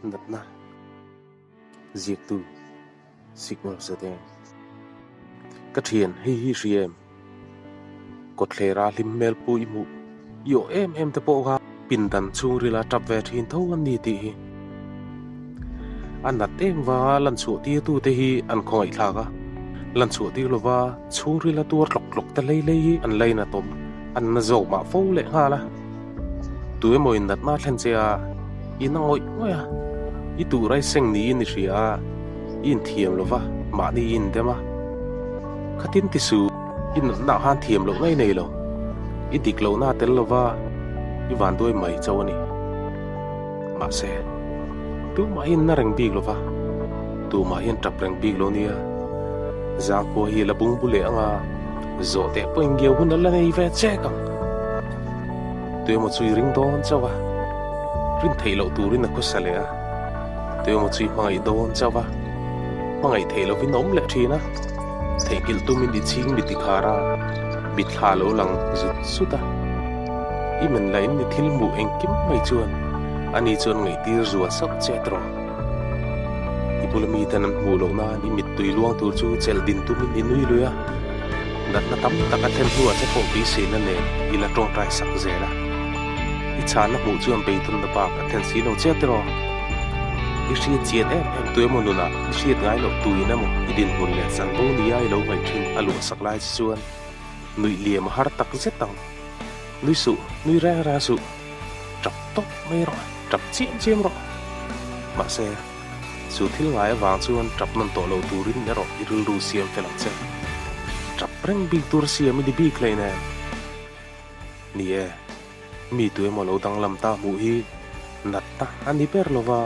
nat na ziek tu signal sa te ka thian hi riem ko thlera limmel pu imu yo em te po ga pindan chungrila tapve thin tho an ni ti hi anat em wa lan chu ti tu te hi an khoi thla ga lan chu ti lova chungrila tur tlok ta lei hi an leina tom an na zo ma fo le nga la tu mo in nat ma thlen chea inangoi ngoya I tu rai seng ni in ria in thiam lova ma ni in dema khatin ti su in na han thiam lo ngai nei lo I dik lo na tel lova I van doi mai chawani ma se tu ma in na reng big lova tu ma in tap reng big lo nia za ko hi la bung bule anga zo te poing geu hun la nei ve che kang tu mo chui ring don chawa rin thei lo tu rin na ko sale a tu mo chui mai don chawa mangai thei lo vin om le thina thei kil tu min di ching mi ti khara bit tha lo lang zut suta I men lain ni thil mu eng kim mai chuan ani chuan ngai tir ruwa sak che tro I bulami tan mu lo na ni mit tui luang tur chu chel din tu min inui luya nat na tam taka thlen huwa che po pi se na ne ila tong trai sak zela I chana mu chuan be tun da pa ka thlen si no che tro I ri chiat em tu mo nu na I ri ngai lo tu ina mo I din hun le san bo ni ai lo ngai thin alu sak lai chuan nui liam har tak zetang nui su nui ra su trap tok mai ro trap chiem ro ma se su thil ngai wang chuan trap nan to lo turin ne ro I ru siam felang che trap reng big tur siam I di big klein ne ni e mi tu mo lo dang lam ta mu hi nat ta ani per lova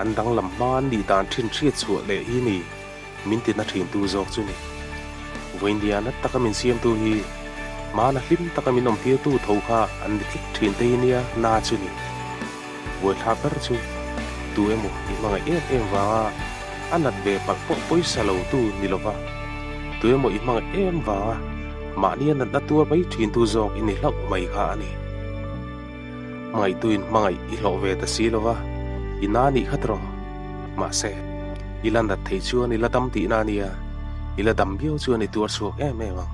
an dang lam man di dan thin thriat chu le hi ni min tin na thin tu zok chu ni Wendia na takamin siam tu hi mana hlim takamin om tia tu tho kha an dik thin te nia na chu ni wo tha per chu tu emo I manga em wa anat be pak po poisa lo tu nilova tu emo I manga em wa ma ni an na tu bai thin tu zok ini hlak mai kha ani mai tuin mangai I lo ve ta si lova inani khatro ma se ilan da thei chu ani la dam ti na nia ila dam biao chu ani tur suak em wang